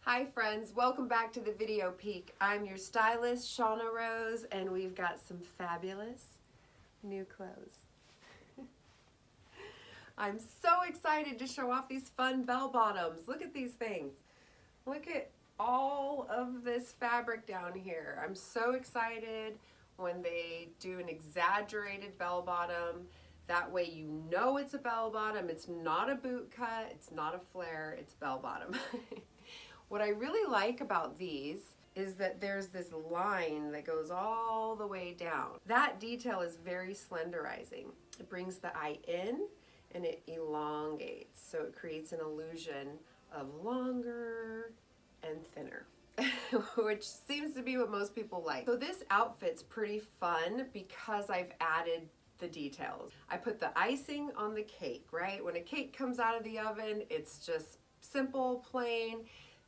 Hi friends, welcome back to the Video Peek. I'm your stylist, Shauna Rose, and we've got some fabulous new clothes. I'm so excited to show off these fun bell bottoms. Look at these things. Look at all of this fabric down here. I'm so excited when they do an exaggerated bell bottom. That way you know it's a bell bottom. It's not a boot cut, it's not a flare, it's bell bottom. What I really like about these is that there's this line that goes all the way down. That detail is very slenderizing. It brings the eye in and it elongates, so it creates an illusion of longer and thinner, which seems to be what most people like. So this outfit's pretty fun because I've added the details. I put the icing on the cake, right? When a cake comes out of the oven, it's just simple, plain.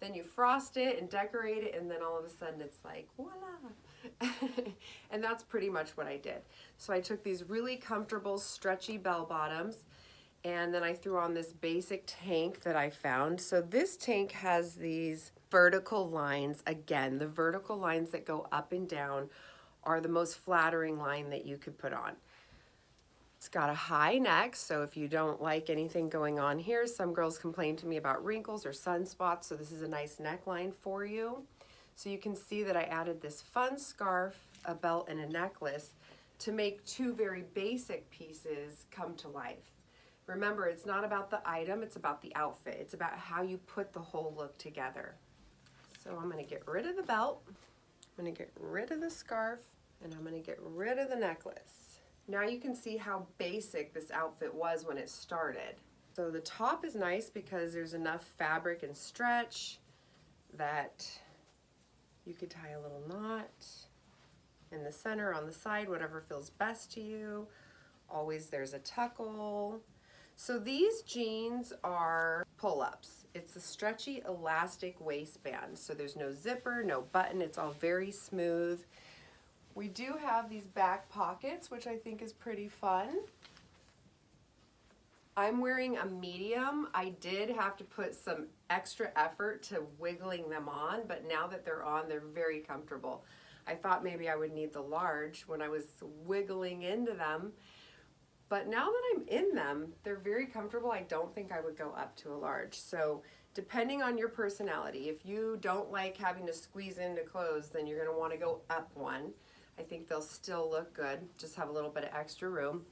Then you frost it and decorate it, and then all of a sudden it's like, voila. And that's pretty much what I did. So I took these really comfortable, stretchy bell bottoms, and then I threw on this basic tank that I found. So this tank has these vertical lines. Again, the vertical lines that go up and down are the most flattering line that you could put on. It's got a high neck, so if you don't like anything going on here, some girls complain to me about wrinkles or sunspots, so this is a nice neckline for you. So you can see that I added this fun scarf, a belt, and a necklace to make two very basic pieces come to life. Remember, it's not about the item, it's about the outfit. It's about how you put the whole look together. So I'm gonna get rid of the belt, I'm gonna get rid of the scarf, and I'm gonna get rid of the necklace. Now you can see how basic this outfit was when it started. So the top is nice because there's enough fabric and stretch that you could tie a little knot in the center, on the side, whatever feels best to you. Always there's a tuckle. So these jeans are pull-ups. It's a stretchy elastic waistband. So there's no zipper, no button, it's all very smooth. We do have these back pockets, which I think is pretty fun. I'm wearing a medium. I did have to put some extra effort to wiggling them on, but now that they're on, they're very comfortable. I thought maybe I would need the large when I was wiggling into them, but now that I'm in them, they're very comfortable. I don't think I would go up to a large. So depending on your personality, if you don't like having to squeeze into clothes, then you're gonna wanna go up one. I think they'll still look good, just have a little bit of extra room.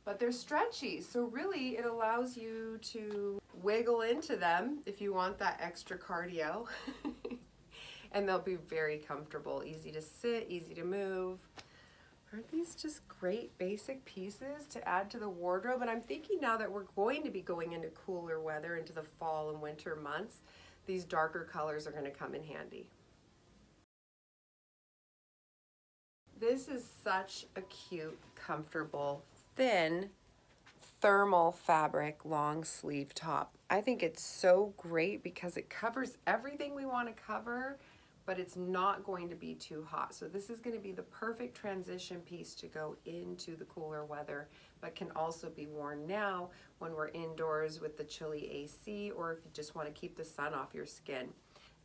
But they're stretchy, so really it allows you to wiggle into them if you want that extra cardio. And they'll be very comfortable, easy to sit, easy to move. Aren't these just great basic pieces to add to the wardrobe? And I'm thinking now that we're going to be going into cooler weather, into the fall and winter months, these darker colors are gonna come in handy. This is such a cute, comfortable, thin, thermal fabric long sleeve top. I think it's so great because it covers everything we want to cover, but it's not going to be too hot. So this is going to be the perfect transition piece to go into the cooler weather, but can also be worn now when we're indoors with the chilly AC, or if you just want to keep the sun off your skin.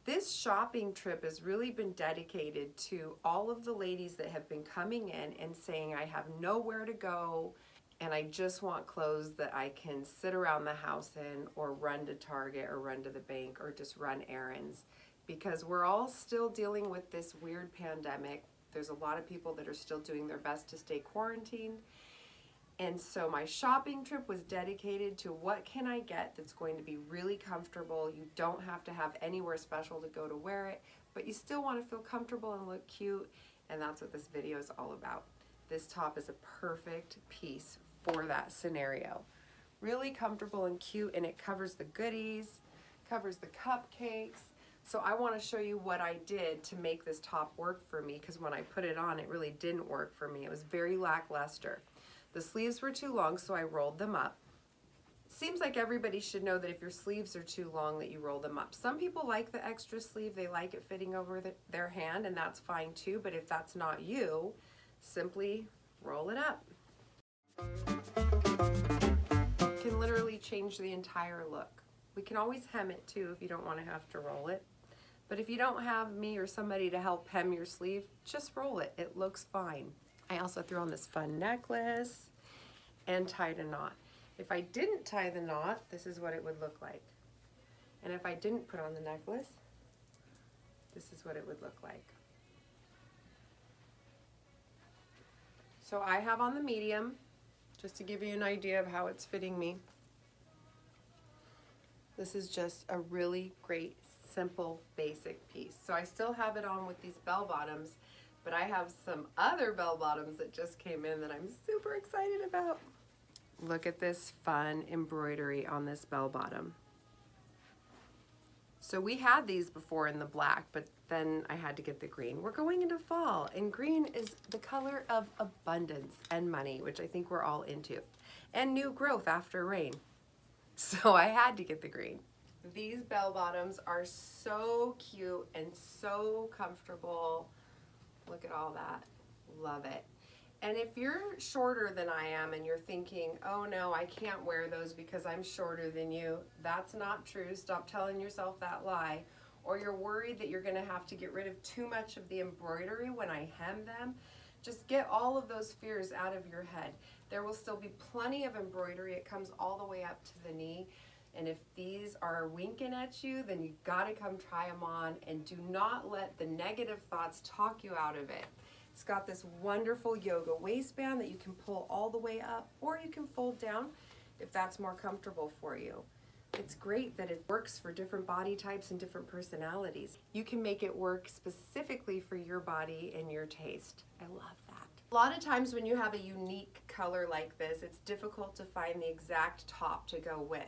This shopping trip has really been dedicated to all of the ladies that have been coming in and saying, I have nowhere to go and I just want clothes that I can sit around the house in, or run to Target, or run to the bank, or just run errands. Because we're all still dealing with this weird pandemic. There's a lot of people that are still doing their best to stay quarantined. And so my shopping trip was dedicated to what can I get that's going to be really comfortable. You don't have to have anywhere special to go to wear it, but you still want to feel comfortable and look cute, and that's what this video is all about. This top is a perfect piece for that scenario. Really comfortable and cute, and it covers the goodies, covers the cupcakes. So I want to show you what I did to make this top work for me, because when I put it on, it really didn't work for me. It was very lackluster. The sleeves were too long, so I rolled them up. Seems like everybody should know that if your sleeves are too long, that you roll them up. Some people like the extra sleeve, they like it fitting over their hand, and that's fine too, but if that's not you, simply roll it up. It can literally change the entire look. We can always hem it too if you don't want to have to roll it, But if you don't have me or somebody to help hem your sleeve, just roll it. It looks fine. I also threw on this fun necklace and tied a knot. If I didn't tie the knot, this is what it would look like. And if I didn't put on the necklace, this is what it would look like. So I have on the medium, just to give you an idea of how it's fitting me. This is just a really great, simple, basic piece. So I still have it on with these bell bottoms, but I have some other bell bottoms that just came in that I'm super excited about. Look at this fun embroidery on this bell bottom. So we had these before in the black, but then I had to get the green. We're going into fall, and green is the color of abundance and money, which I think we're all into, and new growth after rain. So I had to get the green. These bell bottoms are so cute and so comfortable. Look at all that. Love it. And if you're shorter than I am and you're thinking, oh no, I can't wear those because I'm shorter than you, that's not true. Stop telling yourself that lie. Or you're worried that you're gonna have to get rid of too much of the embroidery when I hem them. Just get all of those fears out of your head. There will still be plenty of embroidery. It comes all the way up to the knee. And if these are winking at you, then you gotta come try them on, and do not let the negative thoughts talk you out of it. It's got this wonderful yoga waistband that you can pull all the way up, or you can fold down if that's more comfortable for you. It's great that it works for different body types and different personalities. You can make it work specifically for your body and your taste. I love that. A lot of times when you have a unique color like this, it's difficult to find the exact top to go with.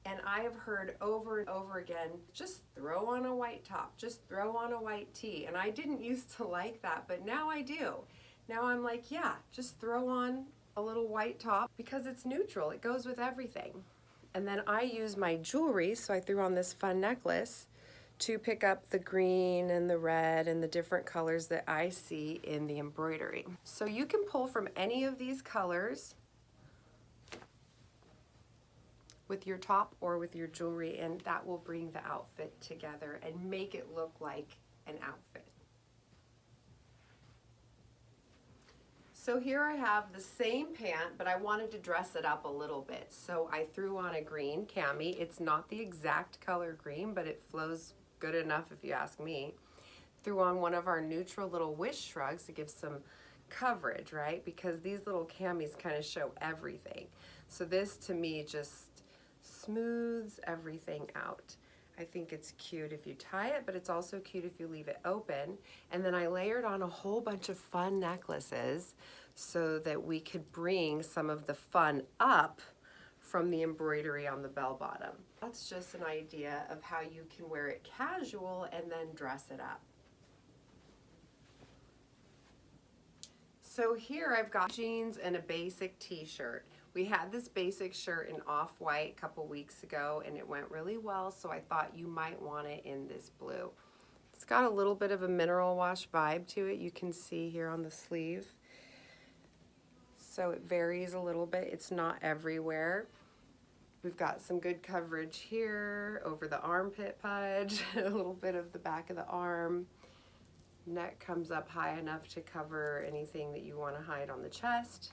And I have heard over and over again, just throw on a white top, just throw on a white tee. And I didn't used to like that, but now I do. Now I'm like, yeah, just throw on a little white top because it's neutral. It goes with everything. And then I use my jewelry, so I threw on this fun necklace to pick up the green and the red and the different colors that I see in the embroidery. So you can pull from any of these colors with your top or with your jewelry, and that will bring the outfit together and make it look like an outfit. So here I have the same pant, but I wanted to dress it up a little bit. So I threw on a green cami. It's not the exact color green, but it flows good enough if you ask me. Threw on one of our neutral little wish shrugs to give some coverage, right? Because these little camis kind of show everything. So this to me just smooths everything out. I think it's cute if you tie it, but it's also cute if you leave it open. And then I layered on a whole bunch of fun necklaces so that we could bring some of the fun up from the embroidery on the bell bottom. That's just an idea of how you can wear it casual and then dress it up. So here I've got jeans and a basic t-shirt. We had this basic shirt in off-white a couple weeks ago and it went really well, so I thought you might want it in this blue. It's got a little bit of a mineral wash vibe to it, you can see here on the sleeve. So it varies a little bit, it's not everywhere. We've got some good coverage here over the armpit pudge, a little bit of the back of the arm. Neck comes up high enough to cover anything that you want to hide on the chest.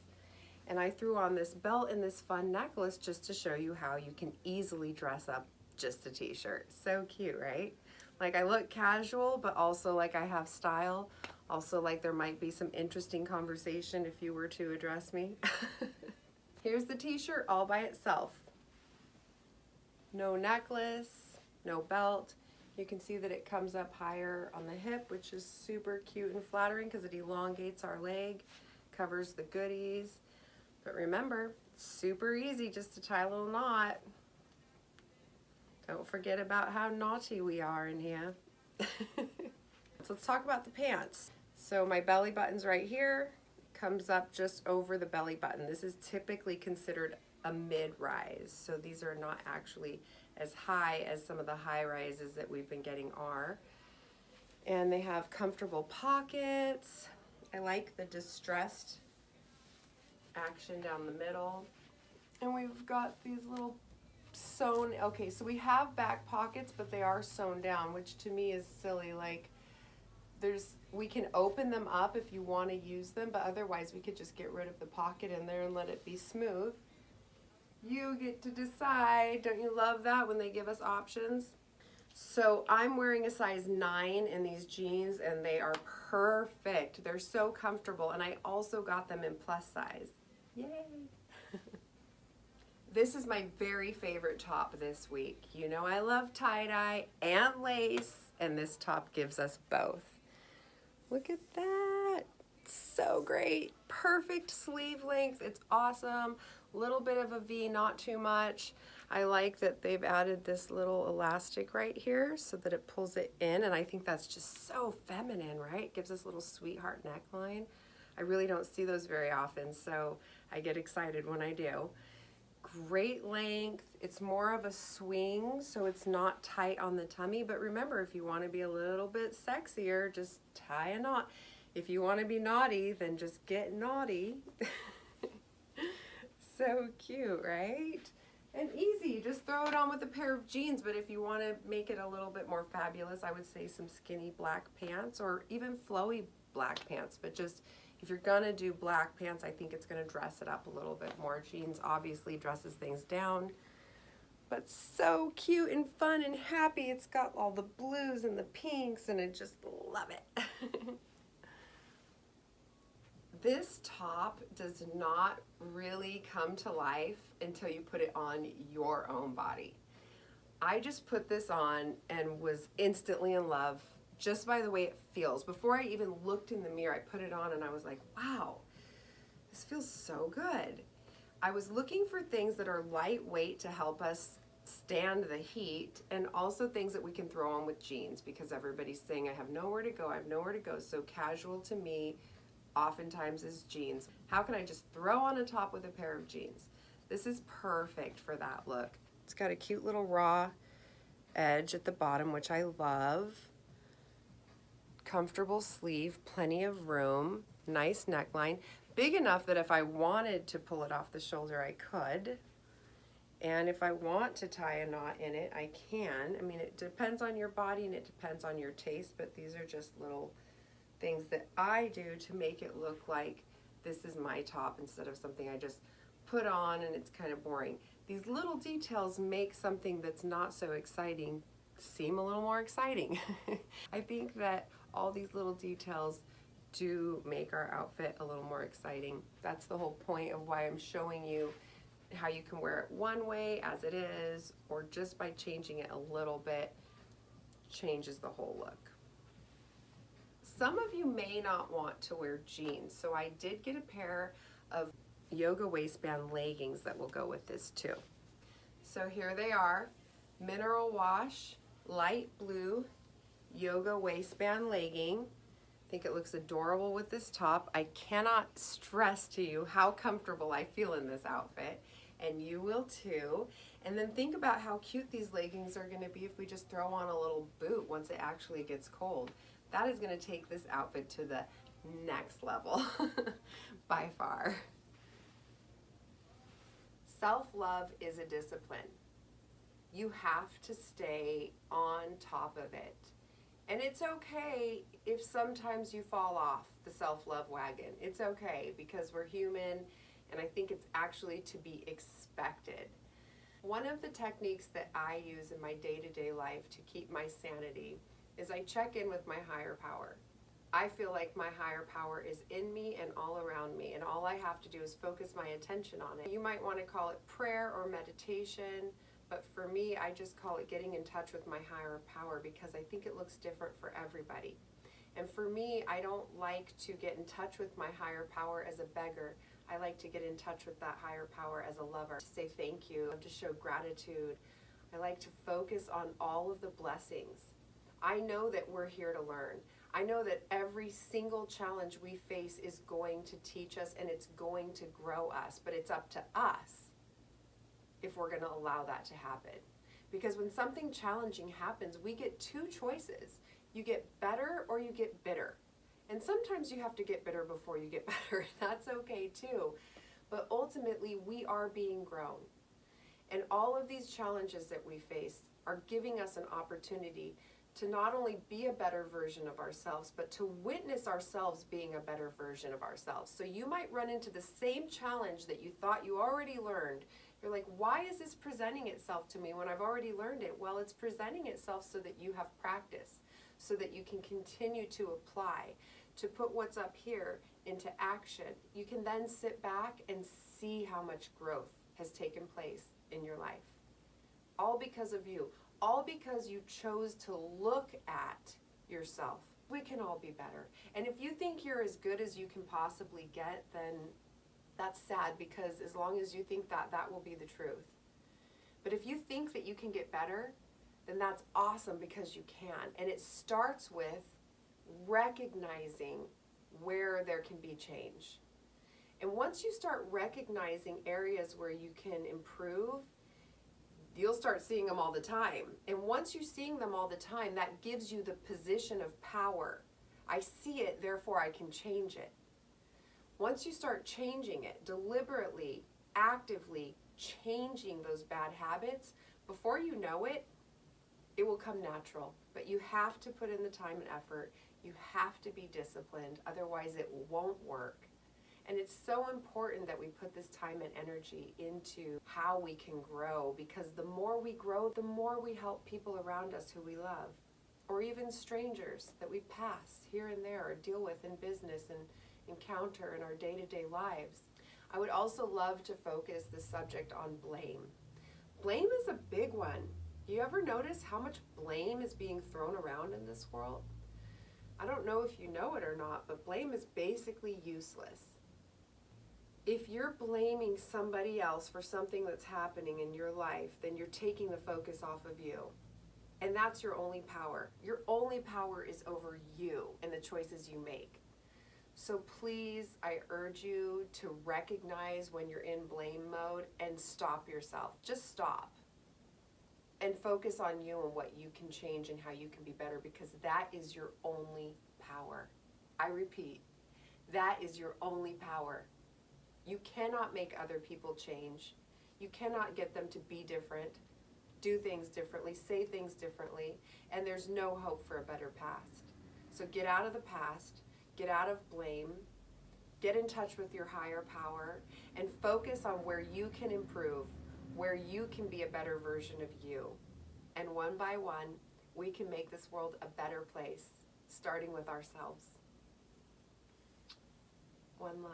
And I threw on this belt and this fun necklace just to show you how you can easily dress up just a t-shirt. So cute, right? Like I look casual, but also like I have style. Also like there might be some interesting conversation if you were to address me. Here's the t-shirt all by itself. No necklace, no belt. You can see that it comes up higher on the hip, which is super cute and flattering because it elongates our leg, covers the goodies. But remember, it's super easy just to tie a little knot. Don't forget about how naughty we are in here. So let's talk about the pants. So my belly button's right here, comes up just over the belly button. This is typically considered a mid-rise. So these are not actually as high as some of the high rises that we've been getting are. And they have comfortable pockets. I like the distressed action down the middle. And we've got these little sewn. Okay, so we have back pockets, but they are sewn down, which to me is silly. Like, we can open them up if you want to use them, but otherwise we could just get rid of the pocket in there and let it be smooth. You get to decide. Don't you love that when they give us options? So I'm wearing a size 9 in these jeans, and they are perfect. They're so comfortable, and I also got them in plus size. Yay! This is my very favorite top this week. You know I love tie-dye and lace, and this top gives us both. Look at that. So great. Perfect sleeve length. It's awesome. Little bit of a V, not too much. I like that they've added this little elastic right here so that it pulls it in, and I think that's just so feminine, right? It gives us a little sweetheart neckline. I really don't see those very often, so I get excited when I do. Great length. It's more of a swing, so it's not tight on the tummy, but remember, if you want to be a little bit sexier, just tie a knot. If you want to be naughty, then just get naughty. So cute, right? And easy, just throw it on with a pair of jeans, but if you want to make it a little bit more fabulous, I would say some skinny black pants or even flowy black pants, but just if you're gonna do black pants, I think it's gonna dress it up a little bit more. Jeans obviously dresses things down, but so cute and fun and happy. It's got all the blues and the pinks, and I just love it. This top does not really come to life until you put it on your own body. I just put this on and was instantly in love just by the way it feels. Before I even looked in the mirror, I put it on and I was like, wow, this feels so good. I was looking for things that are lightweight to help us stand the heat, and also things that we can throw on with jeans, because everybody's saying I have nowhere to go, I have nowhere to go. So casual to me oftentimes is jeans. How can I just throw on a top with a pair of jeans? This is perfect for that look. It's got a cute little raw edge at the bottom, which I love. Comfortable sleeve, plenty of room, nice neckline, big enough that if I wanted to pull it off the shoulder, I could. And if I want to tie a knot in it, I can. I mean, it depends on your body and it depends on your taste, but these are just little things that I do to make it look like this is my top instead of something I just put on and it's kind of boring. These little details make something that's not so exciting seem a little more exciting. I think that all these little details do make our outfit a little more exciting. That's the whole point of why I'm showing you how you can wear it one way as it is, or just by changing it a little bit changes the whole look. Some of you may not want to wear jeans, so I did get a pair of yoga waistband leggings that will go with this too. So here they are, mineral wash, light blue, yoga waistband legging. I think it looks adorable with this top. I cannot stress to you how comfortable I feel in this outfit, and you will too. And then think about how cute these leggings are going to be if we just throw on a little boot once it actually gets cold. That is going to take this outfit to the next level by far. Self-love is a discipline. You have to stay on top of it. And it's okay if sometimes you fall off the self-love wagon. It's okay, because we're human, and I think it's actually to be expected. One of the techniques that I use in my day-to-day life to keep my sanity is I check in with my higher power. I feel like my higher power is in me and all around me, and all I have to do is focus my attention on it. You might want to call it prayer or meditation, but for me, I just call it getting in touch with my higher power, because I think it looks different for everybody. And for me, I don't like to get in touch with my higher power as a beggar. I like to get in touch with that higher power as a lover, to say thank you, to show gratitude. I like to focus on all of the blessings. I know that we're here to learn. I know that every single challenge we face is going to teach us, and it's going to grow us, but it's up to us if we're going to allow that to happen. Because when something challenging happens, we get two choices. You get better or you get bitter. And sometimes you have to get bitter before you get better, and that's okay too. But ultimately, we are being grown. And all of these challenges that we face are giving us an opportunity to not only be a better version of ourselves, but to witness ourselves being a better version of ourselves. So you might run into the same challenge that you thought you already learned. You're like, why is this presenting itself to me when I've already learned it? Well, it's presenting itself so that you have practice, so that you can continue to apply, to put what's up here into action. You can then sit back and see how much growth has taken place in your life. All because of you. All because you chose to look at yourself. We can all be better. And if you think you're as good as you can possibly get, then that's sad, because as long as you think that, that will be the truth. But if you think that you can get better, then that's awesome, because you can. And it starts with recognizing where there can be change. And once you start recognizing areas where you can improve, you'll start seeing them all the time. And once you're seeing them all the time, that gives you the position of power. I see it, therefore I can change it. Once you start changing it, deliberately, actively changing those bad habits, before you know it, it will come natural. But you have to put in the time and effort. You have to be disciplined, otherwise it won't work. And it's so important that we put this time and energy into how we can grow, because the more we grow, the more we help people around us who we love, or even strangers that we pass here and there or deal with in business and encounter in our day-to-day lives. I would also love to focus the subject on blame. Blame is a big one. You ever notice how much blame is being thrown around in this world? I don't know if you know it or not, but blame is basically useless. If you're blaming somebody else for something that's happening in your life, then you're taking the focus off of you. And that's your only power. Your only power is over you and the choices you make. So please, I urge you to recognize when you're in blame mode and stop yourself. Just stop. And focus on you and what you can change and how you can be better, because that is your only power. I repeat, that is your only power. You cannot make other people change. You cannot get them to be different, do things differently, say things differently, and there's no hope for a better past. So get out of the past, get out of blame, get in touch with your higher power, and focus on where you can improve, where you can be a better version of you. And one by one, we can make this world a better place, starting with ourselves. One love.